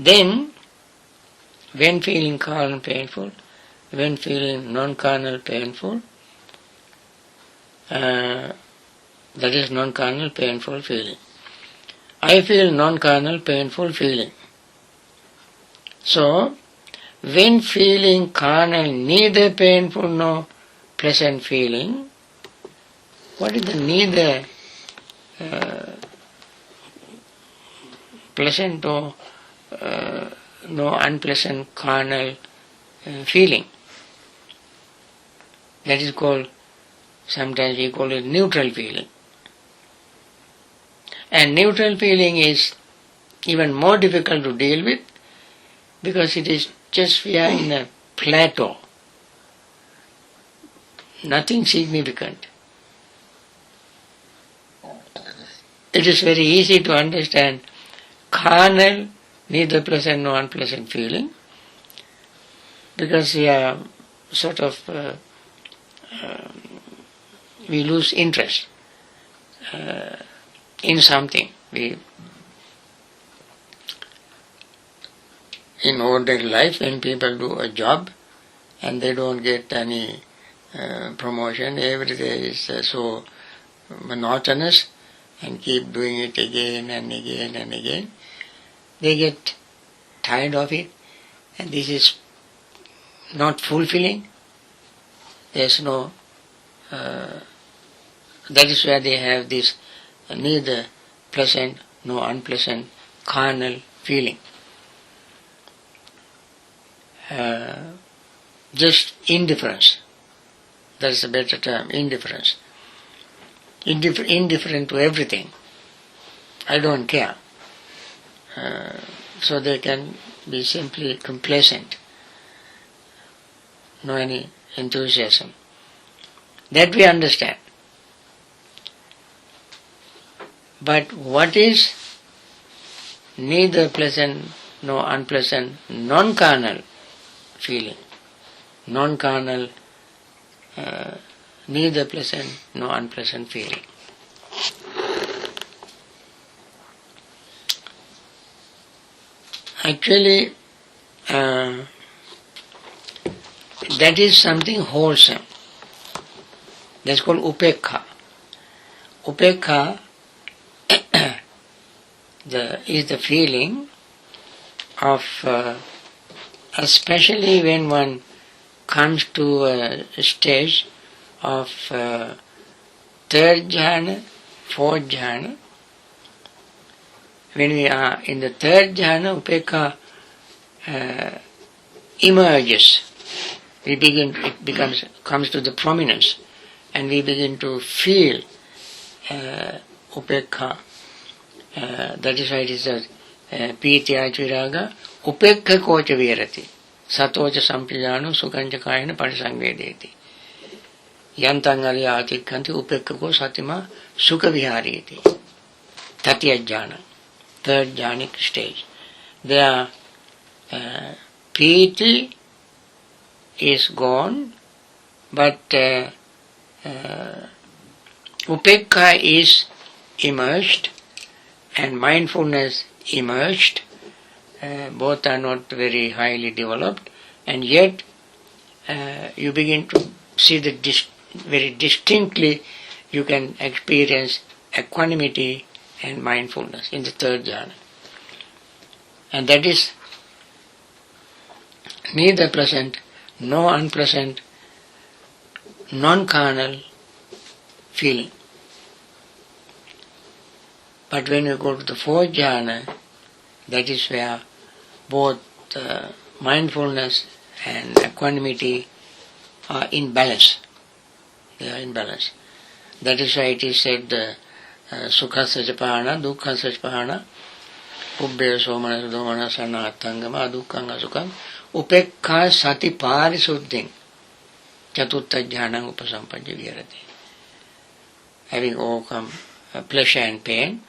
Then, when feeling carnal painful, when feeling non-carnal painful, that is non-carnal painful feeling. I feel non-carnal painful feeling. So, when feeling carnal, neither painful nor pleasant feeling, what is the neither pleasant or no unpleasant carnal feeling? That is called, sometimes we call it neutral feeling. And neutral feeling is even more difficult to deal with because it is just we are in a plateau. Nothing significant. It is very easy to understand carnal, neither pleasant nor unpleasant feeling, because we are sort of we lose interest in something. In ordinary life, when people do a job and they don't get any promotion, every day is so monotonous and keep doing it again and again and again, they get tired of it, and this is not fulfilling. There's no, that is where they have this neither pleasant nor unpleasant carnal feeling. Just indifference. That's a better term, indifference. Indifferent to everything. I don't care. So they can be simply complacent. No any enthusiasm. That we understand. But what is neither pleasant nor unpleasant non-carnal feeling? Non-carnal, neither pleasant nor unpleasant feeling. Actually, that is something wholesome. That's called upekha. Upekha is the feeling of, especially when one comes to a stage of third jhana, fourth jhana. When we are in the third jhana, upekha emerges. Comes to the prominence, and we begin to feel upekha. That is why it is said, pītiyā viraga upekha koca virati. Satoca sampijānu sukanja kayana parisangvedeti. Yantangali ātikkanti upekha ko satima sukha vihariti. Tatya jhana, third jhanic stage. There, pīti is gone, but upekha is emerged and mindfulness emerged. Both are not very highly developed, and yet you begin to see very distinctly. You can experience equanimity and mindfulness in the third jhana, and that is neither pleasant nor unpleasant, non-carnal feeling. But when you go to the fourth jhana, that is where both mindfulness and equanimity are in balance. They are in balance. That is why it is said, sukha sajapana, dukkha sajapana, ubbe somana domana sanatangama, dukkanga sukham, upekha sati parisuddhing, chatutta jhanam upasampajya virati. Having overcome pleasure and pain,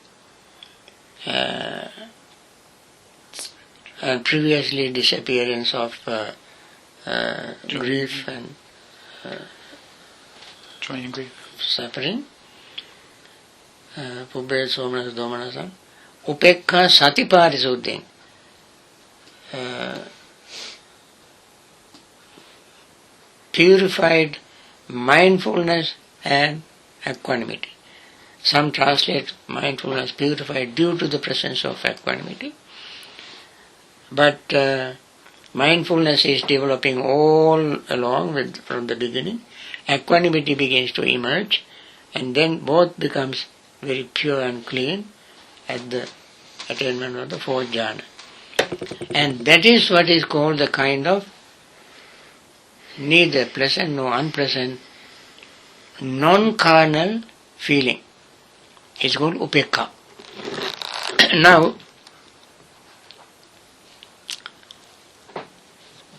and previously disappearance of grief and joy and grief, suffering, pubbed somana domanasam, upekha sati parisuddhing. purified mindfulness and equanimity. Some translate mindfulness purified due to the presence of equanimity. But mindfulness is developing all along from the beginning. Equanimity begins to emerge, and then both becomes very pure and clean at the attainment of the fourth jhana. And that is what is called the kind of neither pleasant nor unpleasant, non-carnal feeling. It's called upekka. Now,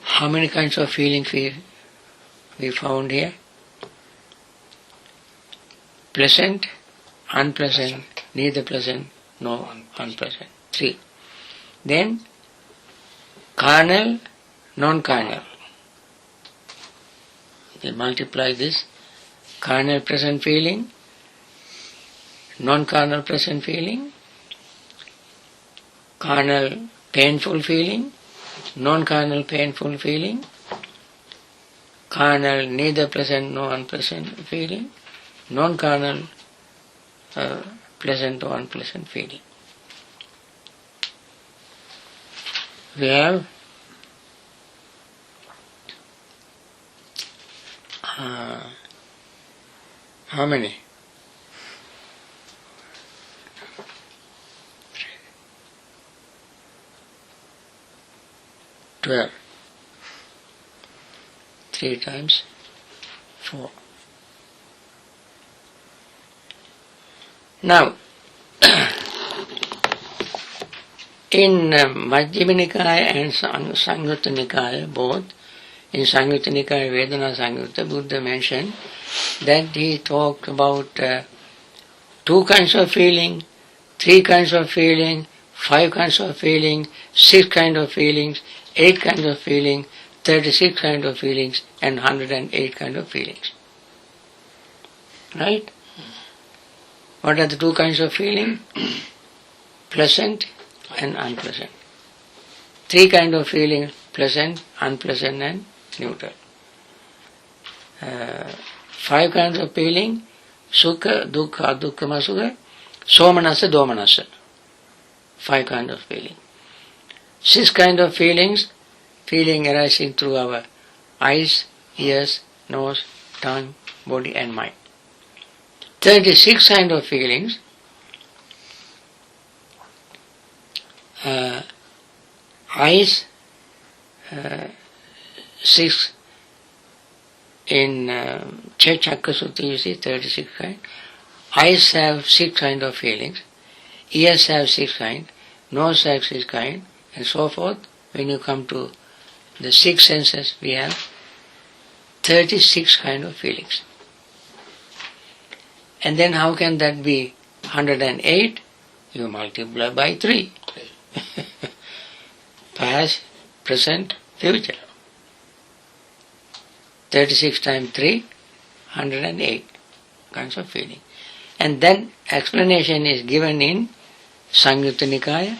how many kinds of feelings we found here? Pleasant, unpleasant, neither pleasant nor unpleasant. 3. Then, carnal, non-carnal. We multiply this. Carnal present feeling, non-carnal present feeling, carnal painful feeling, non-carnal painful feeling, carnal neither pleasant nor unpleasant feeling, non-carnal pleasant or unpleasant feeling. We have how many? 12. 3 times 4. Now, in Majjhima Nikaya and Samyutta Nikaya, both, in Samyutta Nikaya, Vedana Samyutta, Buddha mentioned that he talked about 2 kinds of feeling, 3 kinds of feeling, 5 kinds of feeling, 6 kinds of feelings, 8 kinds of feeling, 36 kinds of feelings, and 108 kinds of feelings. Right? What are the 2 kinds of feeling? Pleasant and unpleasant. 3 kinds of feeling: pleasant, unpleasant, and neutral. 5 kinds of feeling: sukha, dukkha, adukkama sukha, somanasa, domanasa. 5 kinds of feeling. 6 kinds of feelings: feeling arising through our eyes, ears, nose, tongue, body and mind. 36 kinds of feelings: eyes, 6 in Chakra Sutta you see 36 kinds. Eyes have 6 kinds of feelings, ears have 6 kinds, nose have 6 kinds, and so forth. When you come to the 6 senses, we have 36 kinds of feelings. And then how can that be 108? You multiply by 3. Past, present, future. 36 times 3, 108 kinds of feeling. And then explanation is given in Samyutta Nikaya.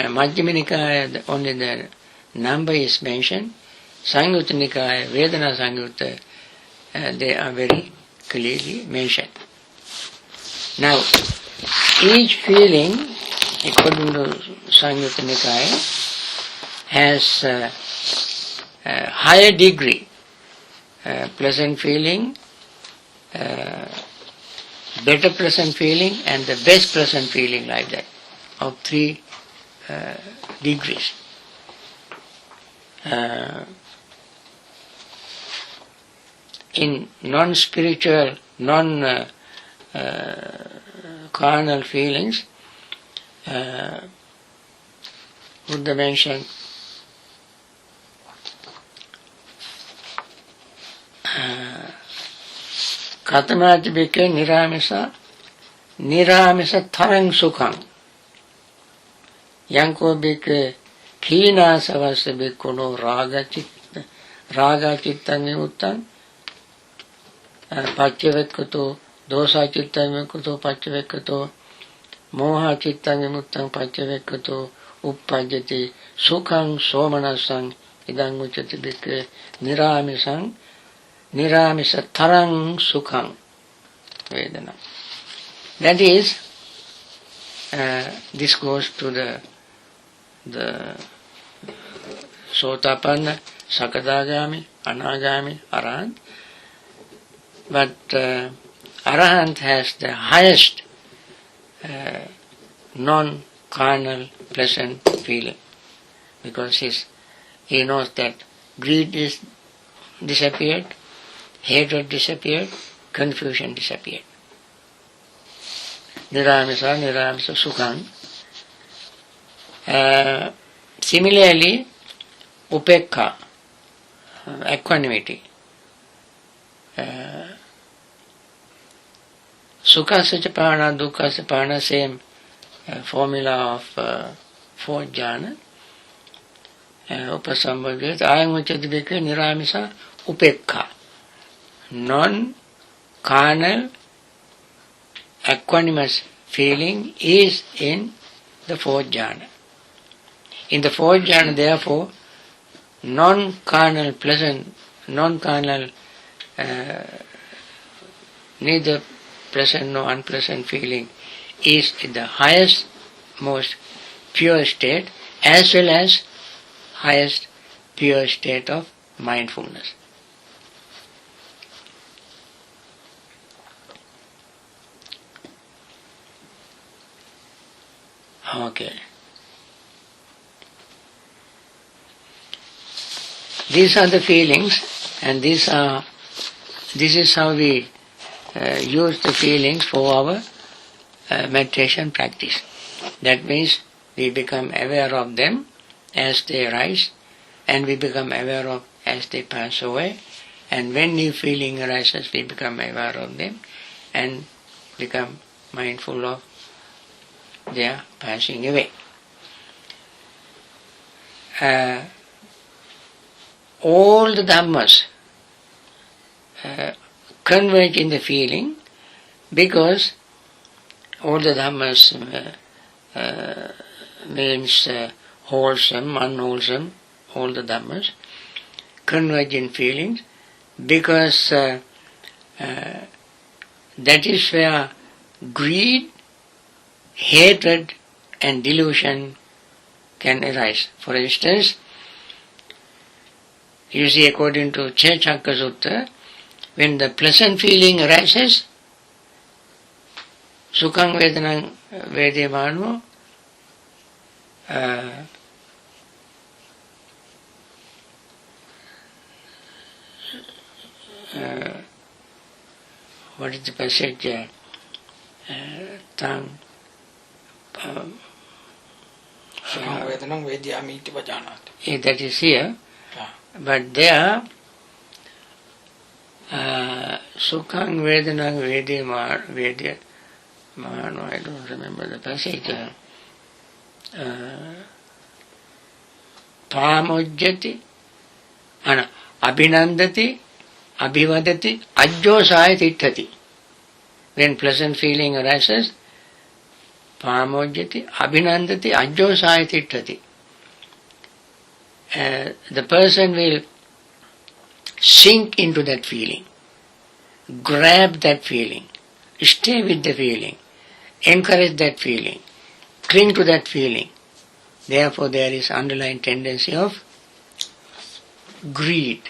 Majjhima Nikaya, only the number is mentioned. Samyutta Nikaya, Vedana Samyutta, they are very clearly mentioned. Now, each feeling, according to Samyutta Nikaya, has a higher degree. Pleasant feeling, better pleasant feeling, and the best pleasant feeling, like that, of 3 degrees. In non-spiritual, non-carnal feelings, Buddha mentioned Katamati bhikkhave niramisa tarang sukham yanko bhikkhave khina savasya bhikkhuno raga chitta vimuttam paccavekkato dosa chitta vimukkato paccavekkato moha chitta vimuttam paccavekkato uppajjati sukhang somanasang idang uchati bhikkhave niramisa tarang sukhang vedana. That is, this goes to the Sotapanna, Sakadagami, Anagami, Arahant. But Arahant has the highest non-carnal pleasant feeling, because he knows that greed is disappeared, hatred disappeared, confusion disappeared. Niramisa sukham. Similarly, upekha, equanimity. Sukha Satipatthana, Dukkha Satipatthana, same formula of fourth jhana. Upasambhava, ayam uchati bhikkhave niramisa upekha. Non-carnal, equanimous feeling is in the fourth jhana. In the fourth jhana, therefore, non-carnal pleasant, non-carnal, neither pleasant nor unpleasant feeling is in the highest, most pure state, as well as highest pure state of mindfulness. Okay. These are the feelings, and this is how we use the feelings for our meditation practice. That means we become aware of them as they arise, and we become aware of as they pass away, and when new feeling arises, we become aware of them and become mindful of their passing away. All the Dhammas converge in the feeling, because all the Dhammas means wholesome, unwholesome, all the Dhammas converge in feelings, because that is where greed, hatred and delusion can arise. For instance, you see, according to Chakka Sutta, when the pleasant feeling arises, Sukhang Vedanang Vedemano, what is the passage? Tang. That is here. But there, Sukhang Vedanang Vedya Mano, I don't remember the passage. Pamujjati, Abhinandati, Abhivadati, Ajjosaya Tittati. When pleasant feeling arises, Pamujjati, Abhinandati, Ajjosaya Tittati. The person will sink into that feeling, grab that feeling, stay with the feeling, encourage that feeling, cling to that feeling. Therefore, there is underlying tendency of greed.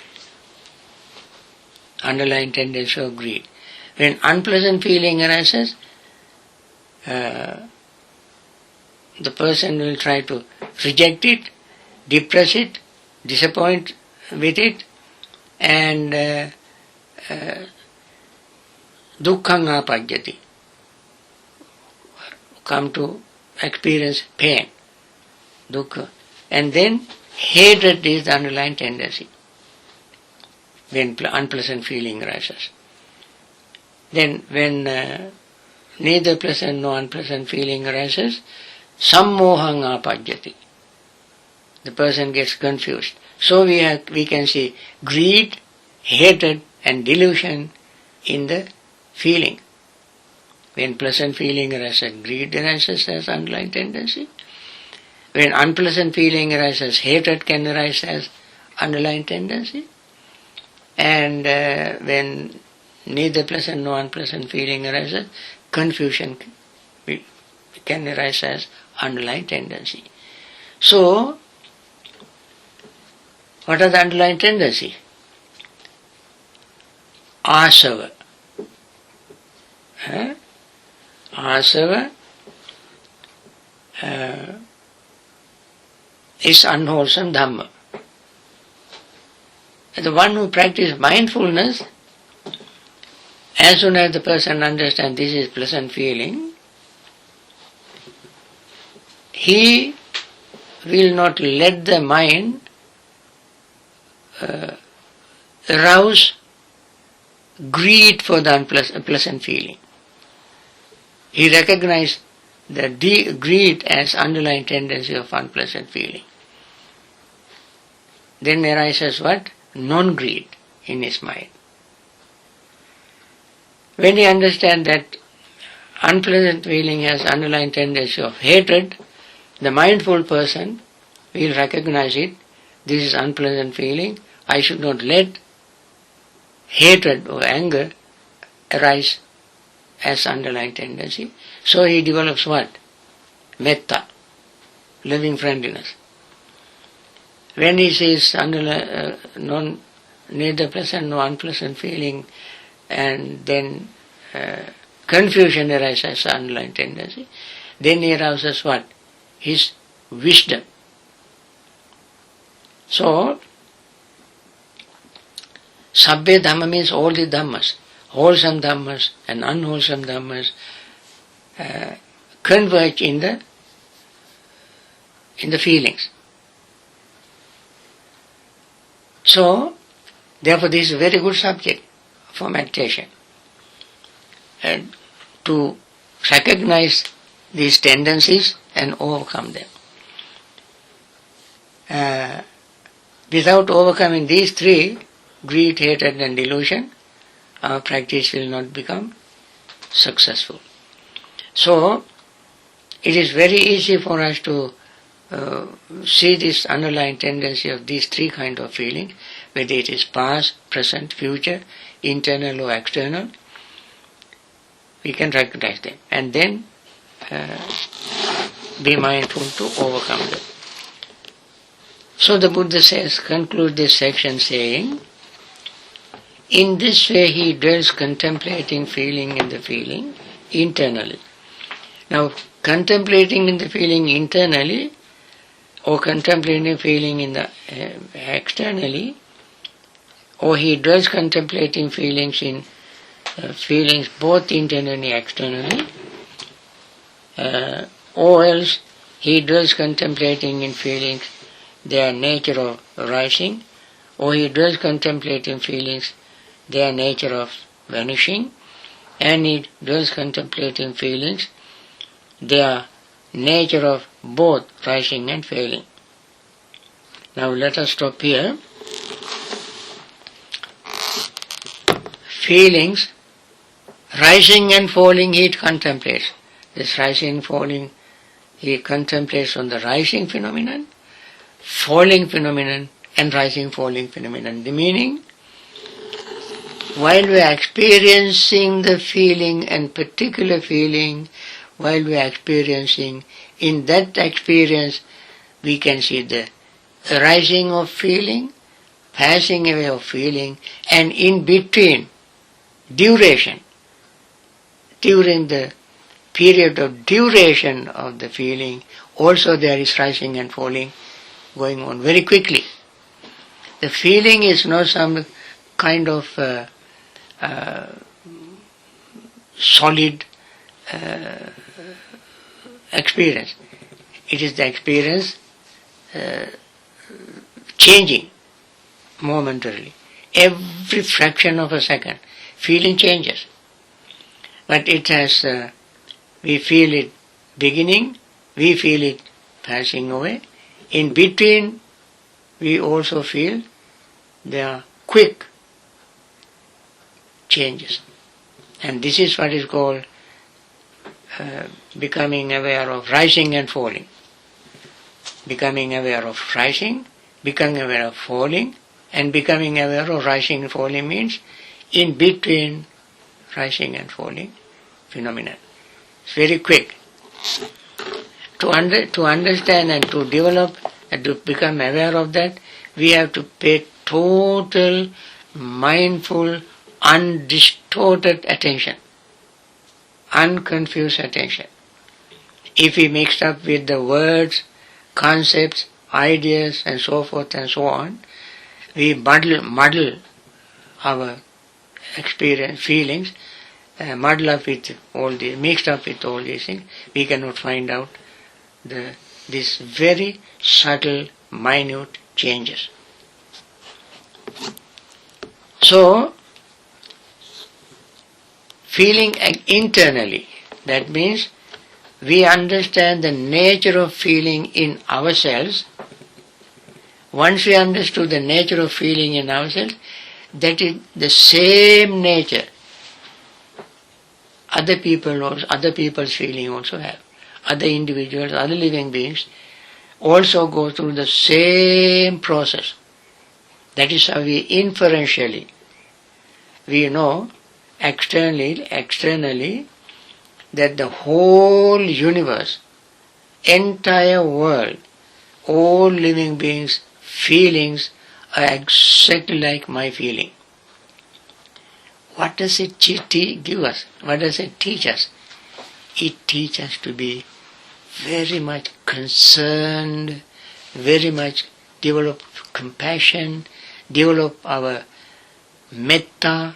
Underlying tendency of greed. When unpleasant feeling arises, the person will try to reject it, depress it, disappoint with it, and dukkhang apajjati, come to experience pain, dukkha. And then hatred is the underlying tendency when unpleasant feeling arises. Then when neither pleasant nor unpleasant feeling arises, sammohang apajjati. The person gets confused. So we can see greed, hatred and delusion in the feeling. When pleasant feeling arises, greed arises as underlying tendency. When unpleasant feeling arises, hatred can arise as underlying tendency. And when neither pleasant nor unpleasant feeling arises, confusion can arise as underlying tendency. So, what are the underlying tendency? Asava. Asava is unwholesome dhamma. The one who practices mindfulness, as soon as the person understands this is pleasant feeling, he will not let the mind arouse greed for the unpleasant feeling. He recognizes the greed as underlying tendency of unpleasant feeling. Then arises what? Non-greed in his mind. When he understands that unpleasant feeling has underlying tendency of hatred, the mindful person will recognize it. This is unpleasant feeling. I should not let hatred or anger arise as underlying tendency. So he develops what? Metta, loving friendliness. When he sees neither pleasant nor unpleasant feeling, and then confusion arises as underlying tendency, then he arouses what? His wisdom. So, Sabbe Dhamma means all the Dhammas, wholesome Dhammas and unwholesome Dhammas converge in the feelings. So, therefore this is a very good subject for meditation. And to recognize these tendencies and overcome them. Without overcoming these three, greed, hatred and delusion, our practice will not become successful. So, it is very easy for us to see this underlying tendency of these three kinds of feelings, whether it is past, present, future, internal or external. We can recognize them and then be mindful to overcome them. So the Buddha concludes this section saying, in this way he dwells contemplating feeling in the feeling internally. Now, contemplating in the feeling internally or contemplating feeling in the externally, or he dwells contemplating feelings in feelings both internally and externally, or else he dwells contemplating in feelings their nature of rising, or he dwells contemplating feelings their nature of vanishing, and he dwells contemplating feelings their nature of both rising and falling. Now let us stop here. Feelings, rising and falling, he contemplates. This rising and falling, he contemplates on the rising phenomenon, falling phenomenon, and rising falling phenomenon. The meaning, while we are experiencing the feeling and particular feeling, while we are experiencing, in that experience we can see the arising of feeling, passing away of feeling, and in between, duration. During the period of duration of the feeling, also there is rising and falling going on very quickly. The feeling is not some kind of solid experience. It is the experience changing momentarily. Every fraction of a second, feeling changes. But it has, we feel it beginning, we feel it passing away. In between, we also feel there are quick changes. And this is what is called becoming aware of rising and falling. becoming aware of rising, becoming aware of falling, and becoming aware of rising and falling means in between rising and falling phenomenon. It's very quick. To understand and to develop and to become aware of that, we have to pay total, mindful, undistorted attention, unconfused attention. If we mix up with the words, concepts, ideas and so forth and so on, we muddle our experience, feelings, muddle up with all these, mixed up with all these things, we cannot find out this very subtle, minute changes. So, feeling internally, that means we understand the nature of feeling in ourselves. Once we understood the nature of feeling in ourselves, that is the same nature other people's feeling also have. Other individuals, other living beings also go through the same process. That is how we inferentially, we know externally that the whole universe, entire world, all living beings' feelings are exactly like my feeling. What does it give us? What does it teach us? It teaches us to be very much concerned, very much develop compassion, develop our metta,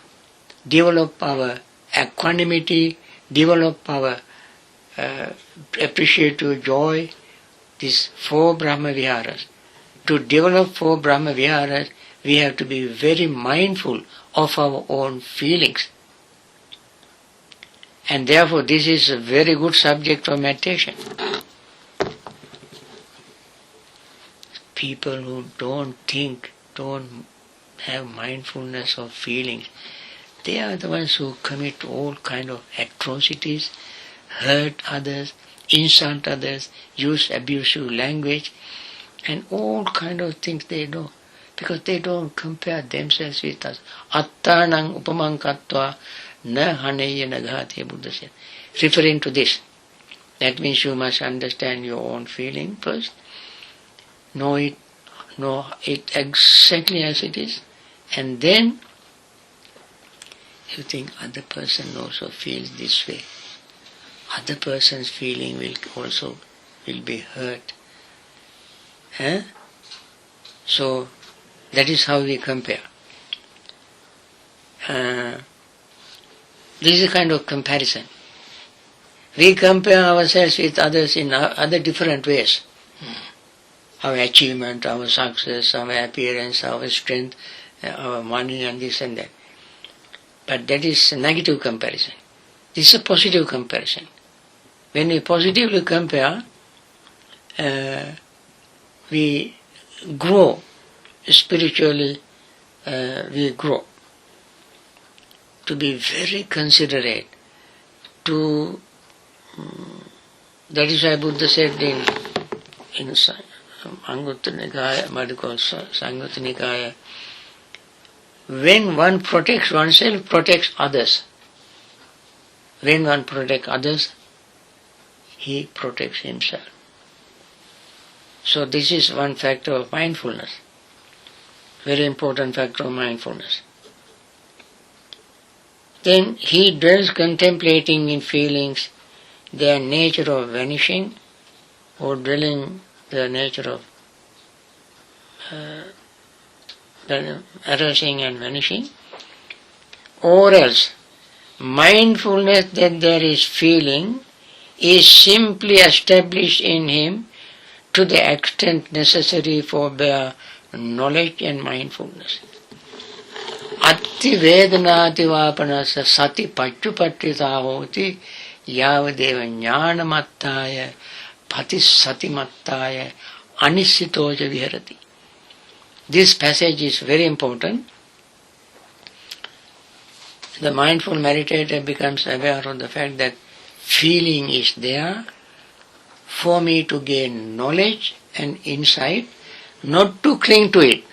develop our equanimity, develop our appreciative joy, these 4 Brahma Viharas. To develop 4 Brahma Viharas, we have to be very mindful of our own feelings. And therefore this is a very good subject for meditation. People who don't think, don't have mindfulness of feelings, they are the ones who commit all kind of atrocities, hurt others, insult others, use abusive language, and all kind of things they do, because they don't compare themselves with us. Attanang upamang kattva na haneya naghate, Buddha said. Referring to this, that means you must understand your own feeling first, know it exactly as it is, and then you think other person also feels this way. Other person's feeling will be hurt. So that is how we compare. This is a kind of comparison. We compare ourselves with others in other different ways. Our achievement, our success, our appearance, our strength, our money and this and that. But that is a negative comparison. This is a positive comparison. When we positively compare, we grow spiritually, we grow to be very considerate. That is why Buddha said in Anguttara Nikaya, when one protects oneself, protects others. When one protects others, he protects himself. So this is one factor of mindfulness, very important factor of mindfulness. Then he dwells contemplating in feelings, their nature of vanishing, or dwelling the nature of arising and vanishing, or else mindfulness that there is feeling is simply established in him to the extent necessary for their knowledge and mindfulness. Atti vedanati vapanasa sati pachupattrita hoti yavadeva jnanamattaya patisatimattaya anisitoja viharati. This passage is very important. The mindful meditator becomes aware of the fact that feeling is there for me to gain knowledge and insight, not to cling to it.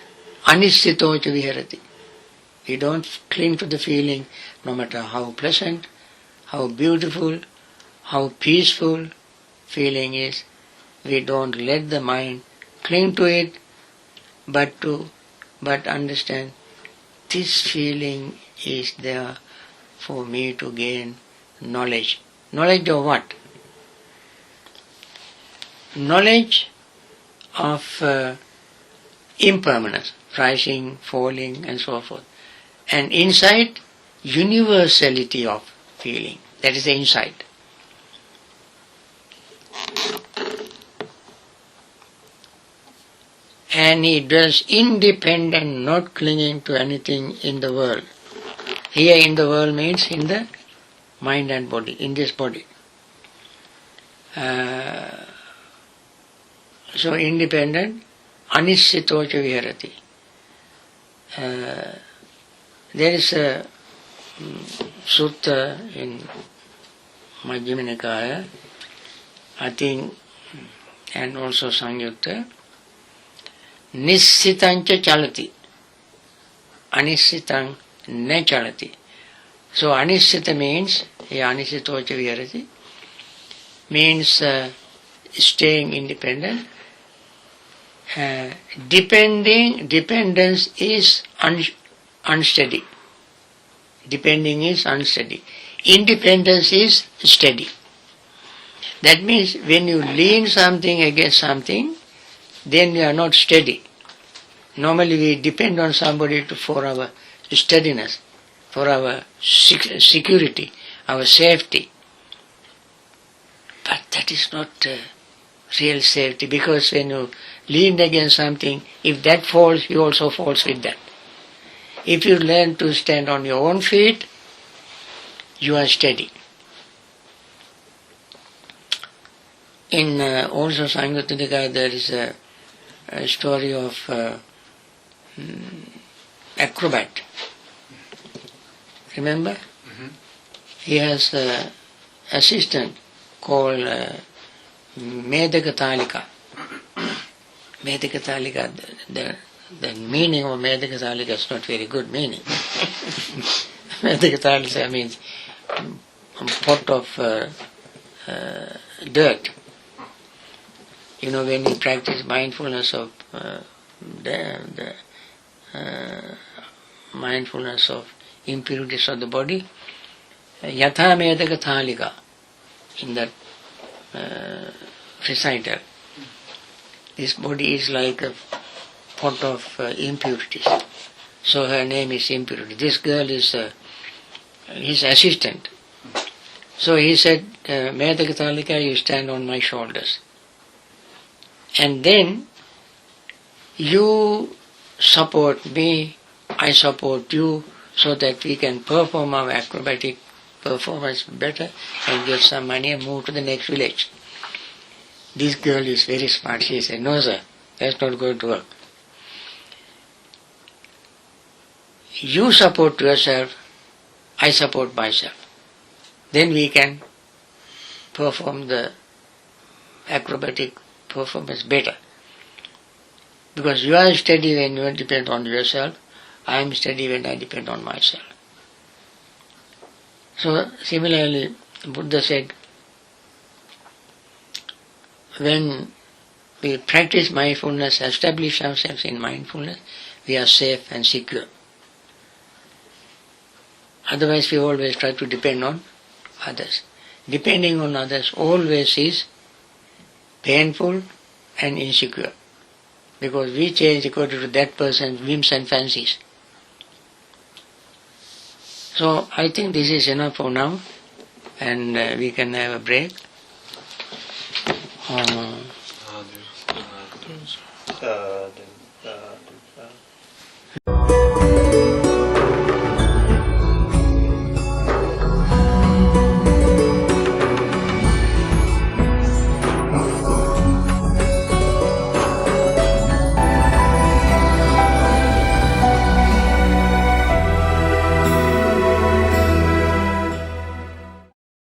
Anissitocha viharati. We don't cling to the feeling, no matter how pleasant, how beautiful, how peaceful feeling is. We don't let the mind cling to it, but understand this feeling is there for me to gain knowledge. Knowledge of what? Knowledge of impermanence, rising, falling, and so forth. And insight, universality of feeling. That is the insight. And he dwells independent, not clinging to anything in the world. Here in the world means in the mind and body, in this body. So independent, anissitocha viharati. There is a sutta in Majjhima Nikaya, I think, and also Samyutta, Nissitancha chalati, Anissitang ne chalati. So anissita means, anissitocha viharati, means staying independent. Dependence is unsteady. Depending is unsteady. Independence is steady. That means when you lean something against something, then we are not steady. Normally we depend on somebody for our steadiness, for our security, our safety. But that is not real safety, because when you lean against something, if that falls, you also falls with that. If you learn to stand on your own feet, you are steady. In also Samyutta Nikaya there is a story of acrobat. Remember? Mm-hmm. He has an assistant called Medhakatalika. Medhakatalika, the meaning of Medhakatalika is not very good meaning. Medhakatalika means a pot of dirt. You know, when we practice mindfulness of the mindfulness of impurities of the body, Yatha Medhakatalika, in that recital, this body is like a pot of impurities. So her name is impurity. This girl is his assistant. So he said, Medhakatalika, you stand on my shoulders. And then you support me, I support you, so that we can perform our acrobatic performance better and get some money and move to the next village. This girl is very smart. She said, no sir, that's not going to work. You support yourself, I support myself. Then we can perform the acrobatic performance better. Because you are steady when you depend on yourself, I am steady when I depend on myself. So similarly, Buddha said, when we practice mindfulness, establish ourselves in mindfulness, we are safe and secure. Otherwise we always try to depend on others. Depending on others always is painful and insecure, because we change according to that person's whims and fancies. So I think this is enough for now, and we can have a break.